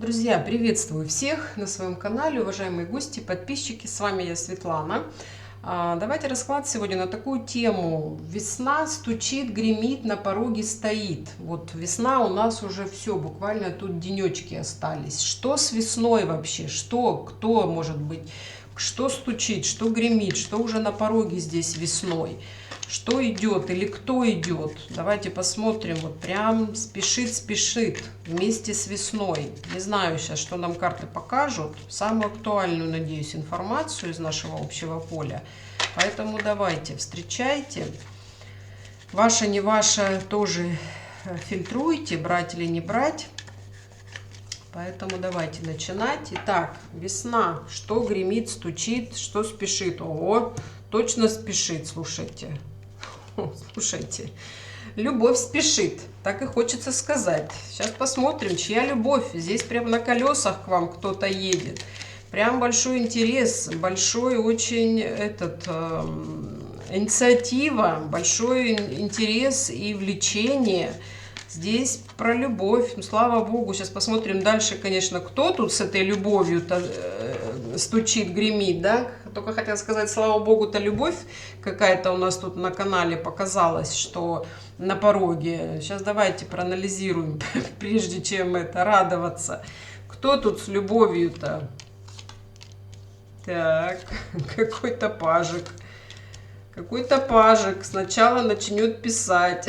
Друзья, приветствую всех на своем канале, уважаемые гости, подписчики. С вами я, Светлана. Давайте расклад сегодня на такую тему. Весна стучит, гремит, на пороге стоит. Вот весна у нас уже все, буквально тут денечки остались. Что с весной вообще? Что, кто может быть? Что стучит, что гремит, что уже на пороге здесь весной? Что идет или кто идет? Давайте посмотрим. Вот прям спешит вместе с весной. Не знаю сейчас, что нам карты покажут. Самую актуальную, надеюсь, информацию из нашего общего поля. Поэтому давайте, встречайте. Ваше, не ваше тоже фильтруйте, брать или не брать. Поэтому давайте начинать. Итак, весна. Что гремит, стучит, что спешит? О, точно спешит, слушайте. Слушайте, любовь спешит, так и хочется сказать. Сейчас посмотрим, чья любовь. Здесь прям на колесах к вам кто-то едет. Прям большой интерес, большой очень инициатива, большой интерес и влечение. Здесь про любовь. Ну, слава богу. Сейчас посмотрим дальше, конечно, кто тут с этой любовью-то стучит, гремит, да? Только хотела сказать, слава богу-то любовь какая-то у нас тут на канале показалась, что на пороге. Сейчас давайте проанализируем, прежде чем это радоваться. Кто тут с любовью-то? Так, какой-то пажик. Какой-то пажик сначала начнет писать.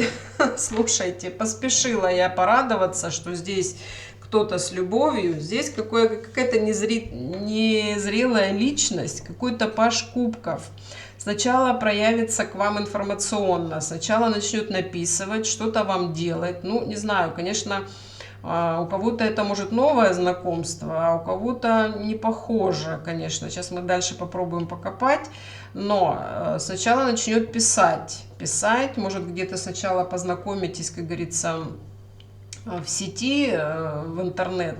Слушайте, поспешила я порадоваться, что здесь кто-то с любовью. Здесь какая-то незрелая личность, какой-то паж кубков. Сначала проявится к вам информационно, сначала начнет написывать, что-то вам делать. Ну, не знаю, конечно, у кого-то это может новое знакомство, а у кого-то не похоже, конечно. Сейчас мы дальше попробуем покопать. Но сначала начнет писать. Писать, может где-то сначала познакомитесь, как говорится, в сети, в интернет.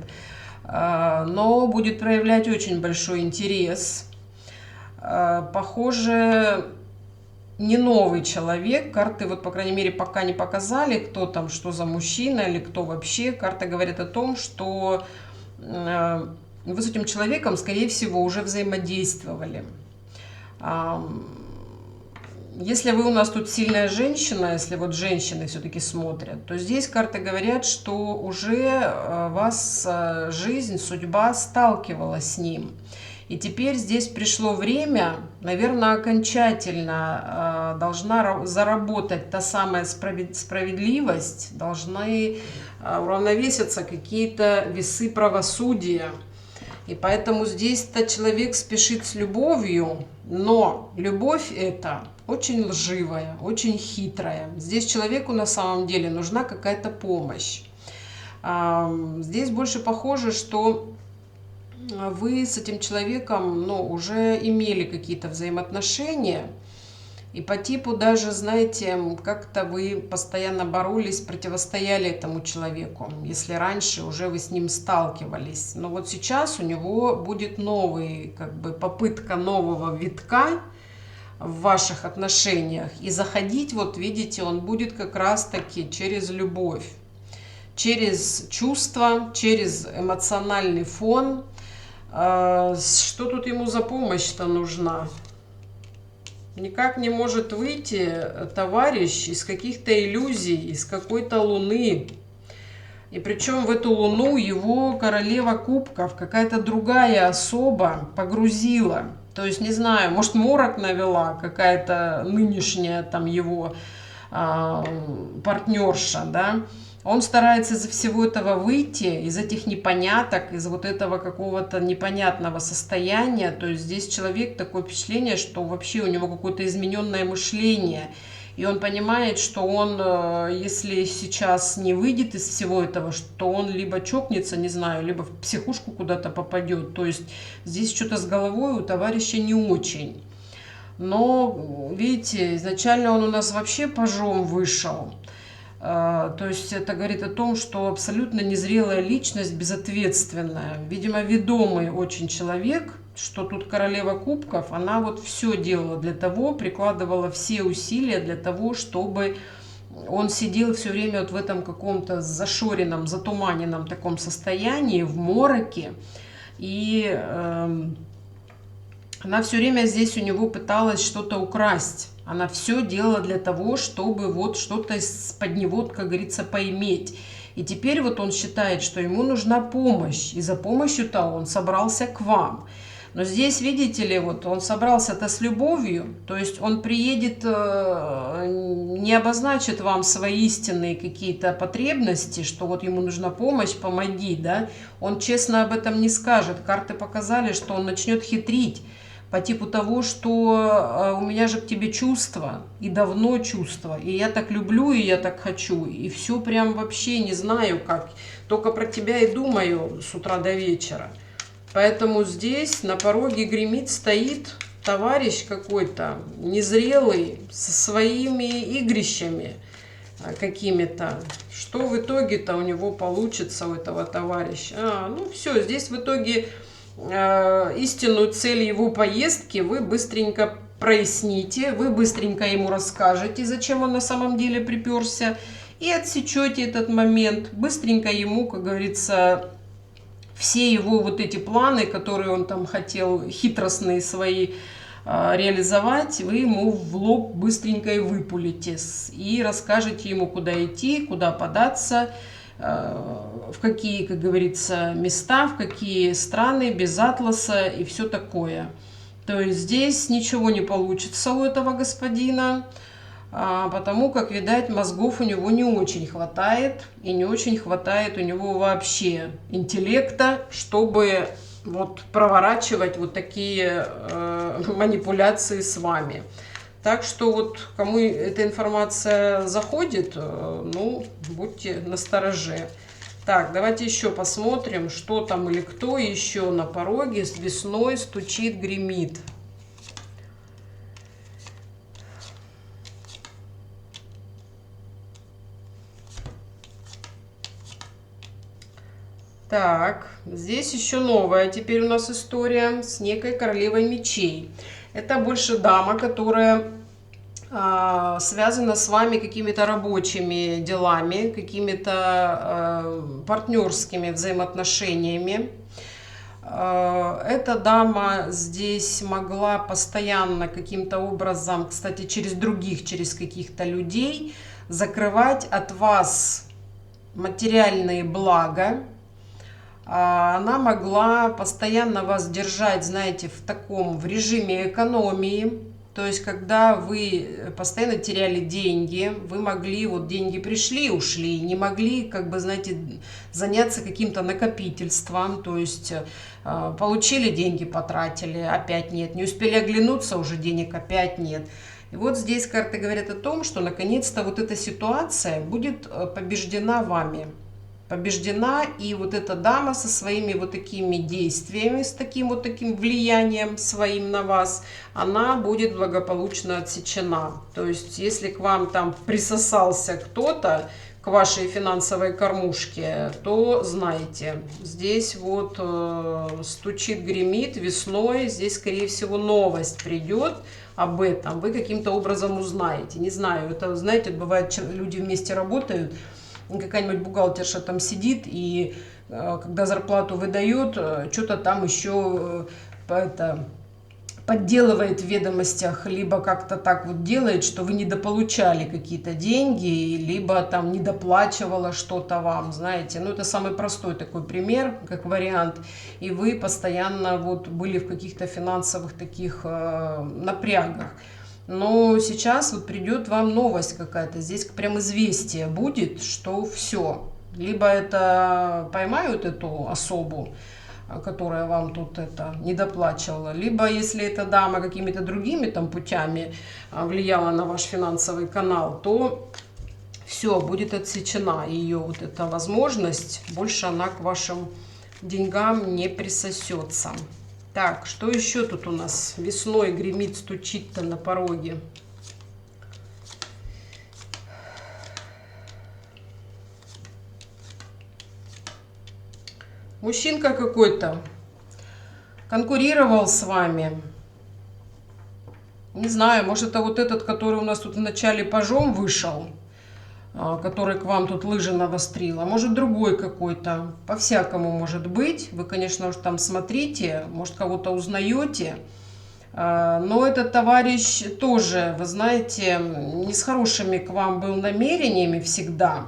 Но будет проявлять очень большой интерес. Похоже, не новый человек. Карты, вот, по крайней мере, пока не показали, кто там, что за мужчина или кто вообще. Карты говорят о том, что вы с этим человеком, скорее всего, уже взаимодействовали. Если вы у нас тут сильная женщина, если вот женщины все-таки смотрят, то здесь карты говорят, что уже вас жизнь, судьба сталкивала с ним. И теперь здесь пришло время, наверное, окончательно должна заработать та самая справедливость, должны уравновеситься какие-то весы правосудия. И поэтому здесь-то человек спешит с любовью, но любовь эта очень лживая, очень хитрая. Здесь человеку на самом деле нужна какая-то помощь. Здесь больше похоже, что вы с этим человеком, ну, уже имели какие-то взаимоотношения. И по типу даже, знаете, как-то вы постоянно боролись, противостояли этому человеку, если раньше уже вы с ним сталкивались. Но вот сейчас у него будет новый, попытка нового витка в ваших отношениях. И заходить, вот видите, он будет как раз-таки через любовь, через чувства, через эмоциональный фон. Что тут ему за помощь-то нужна? Никак не может выйти товарищ из каких-то иллюзий, из какой-то луны. И причем в эту луну его королева кубков, какая-то другая особа погрузила. То есть, не знаю, может, морок навела какая-то нынешняя там его партнерша, да. Он старается из всего этого выйти, из этих непоняток, из вот этого какого-то непонятного состояния. То есть здесь человек, такое впечатление, что вообще у него какое-то измененное мышление. И он понимает, что он, если сейчас не выйдет из всего этого, что он либо чокнется, не знаю, либо в психушку куда-то попадет. То есть здесь что-то с головой у товарища не очень. Но, видите, изначально он у нас вообще пажом вышел. То есть это говорит о том, что абсолютно незрелая личность, безответственная, видимо, ведомый очень человек, что тут королева кубков, она вот все делала для того, прикладывала все усилия для того, чтобы он сидел все время вот в этом каком-то зашоренном, затуманенном таком состоянии, в мороке. И она все время здесь у него пыталась что-то украсть. Она все делала для того, чтобы вот что-то из-под него, как говорится, поиметь. И теперь вот он считает, что ему нужна помощь. И за помощью-то он собрался к вам. Но здесь, видите ли, вот он собрался-то с любовью, то есть он приедет, не обозначит вам свои истинные какие-то потребности, что вот ему нужна помощь, помоги, да, он честно об этом не скажет. Карты показали, что он начнет хитрить по типу того, что у меня же к тебе чувства, и давно чувства, и я так люблю, и я так хочу, и все прям вообще не знаю как, только про тебя и думаю с утра до вечера. Поэтому здесь на пороге гремит, стоит товарищ какой-то незрелый, со своими игрищами какими-то. Что в итоге-то у него получится, у этого товарища? Ну все, здесь в итоге истинную цель его поездки вы быстренько проясните, вы быстренько ему расскажете, зачем он на самом деле приперся, и отсечете этот момент, быстренько ему, как говорится, все его вот эти планы, которые он там хотел, хитростные свои, реализовать, вы ему в лоб быстренько и выпулите. И расскажете ему, куда идти, куда податься, в какие, как говорится, места, в какие страны, без атласа и все такое. То есть здесь ничего не получится у этого господина. Потому как, видать, мозгов у него не очень хватает, и не очень хватает у него вообще интеллекта, чтобы вот проворачивать вот такие манипуляции с вами. Так что вот кому эта информация заходит, ну, будьте настороже. Так, давайте еще посмотрим, что там или кто еще на пороге с весной стучит, гремит. Так, здесь еще новая теперь у нас история с некой королевой мечей. Это больше дама, которая связана с вами какими-то рабочими делами, какими-то партнерскими взаимоотношениями. Эта дама здесь могла постоянно каким-то образом, кстати, через других, через каких-то людей, закрывать от вас материальные блага. Она могла постоянно вас держать, знаете, в режиме экономии. То есть, когда вы постоянно теряли деньги, вы могли, вот деньги пришли, ушли, не могли, как бы, знаете, заняться каким-то накопительством. То есть, получили деньги, потратили, опять нет. Не успели оглянуться, уже денег опять нет. И вот здесь карты говорят о том, что наконец-то вот эта ситуация будет побеждена вами. Побеждена, и вот эта дама со своими вот такими действиями, с таким вот таким влиянием своим на вас, она будет благополучно отсечена. То есть, если к вам там присосался кто-то, к вашей финансовой кормушке, то знайте, здесь вот стучит, гремит весной, здесь, скорее всего, новость придет об этом, вы каким-то образом узнаете. Не знаю, это, знаете, бывает, люди вместе работают, какая-нибудь бухгалтерша там сидит, и когда зарплату выдает, что-то там еще подделывает в ведомостях, либо как-то так вот делает, что вы недополучали какие-то деньги, либо там недоплачивала что-то вам, знаете. Ну, это самый простой такой пример, как вариант. И вы постоянно вот были в каких-то финансовых таких напрягах. Но сейчас вот придет вам новость какая-то, здесь прям известие будет, что все. Либо это поймают эту особу, которая вам тут это недоплачивала, либо если эта дама какими-то другими там путями влияла на ваш финансовый канал, то все, будет отсечена ее вот эта возможность, больше она к вашим деньгам не присосется. Так, что еще тут у нас весной гремит, стучит-то на пороге? Мужчинка какой-то конкурировал с вами. Не знаю, может, это вот этот, который у нас тут в начале пажом вышел. который к вам тут лыжи навострил, а может другой какой-то. По-всякому может быть. Вы, конечно, уж там смотрите, может кого-то узнаете. Но этот товарищ тоже, вы знаете, не с хорошими к вам был намерениями всегда.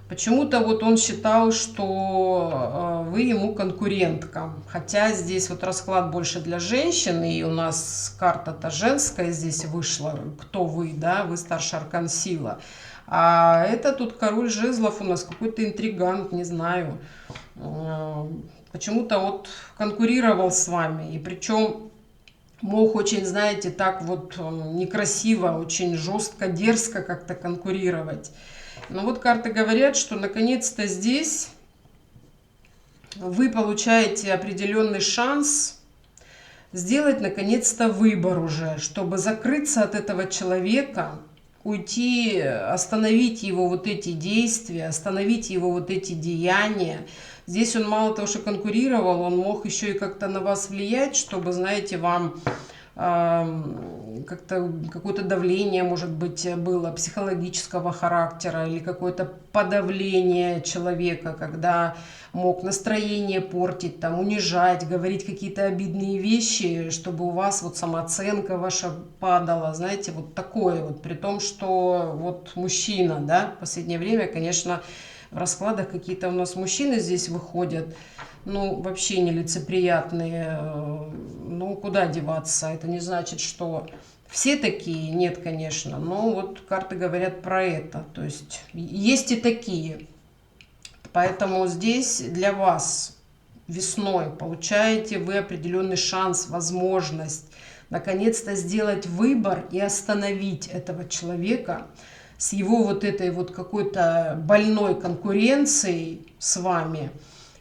Почему-то вот он считал, что вы ему конкурентка. Хотя здесь вот расклад больше для женщин, и у нас карта-то женская здесь вышла. Кто вы, да? Вы старший аркан сила. А это тут король жезлов у нас, какой-то интригант, не знаю. Почему-то вот конкурировал с вами. И причем мог очень, знаете, так вот некрасиво, очень жестко, дерзко как-то конкурировать. Но вот карты говорят, что наконец-то здесь вы получаете определенный шанс сделать наконец-то выбор уже, чтобы закрыться от этого человека, уйти, остановить его вот эти действия, остановить его вот эти деяния. Здесь он мало того, что конкурировал, он мог еще и как-то на вас влиять, чтобы, знаете, вам как-то какое-то давление, может быть, было психологического характера или какое-то подавление человека, когда мог настроение портить, там, унижать, говорить какие-то обидные вещи, чтобы у вас вот самооценка ваша падала, знаете, вот такое вот, при том, что вот мужчина, да, в последнее время, конечно, в раскладах какие-то у нас мужчины здесь выходят, ну, вообще нелицеприятные, ну, куда деваться, это не значит, что все такие, нет, конечно, но вот карты говорят про это, то есть есть и такие, поэтому здесь для вас весной получаете вы определенный шанс, возможность наконец-то сделать выбор и остановить этого человека с его вот этой вот какой-то больной конкуренцией с вами,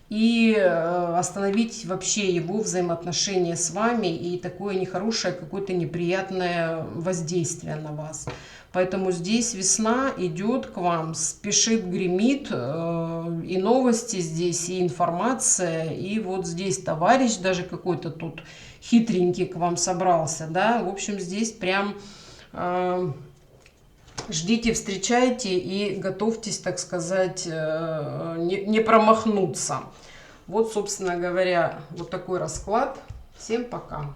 и остановить вообще его взаимоотношения с вами и такое нехорошее, какое-то неприятное воздействие на вас. Поэтому здесь весна идет к вам, спешит, гремит, и новости здесь, и информация, и вот здесь товарищ даже какой-то тут хитренький к вам собрался, да, в общем, здесь прям... Ждите, встречайте и готовьтесь, так сказать, не промахнуться. Вот, собственно говоря, вот такой расклад. Всем пока.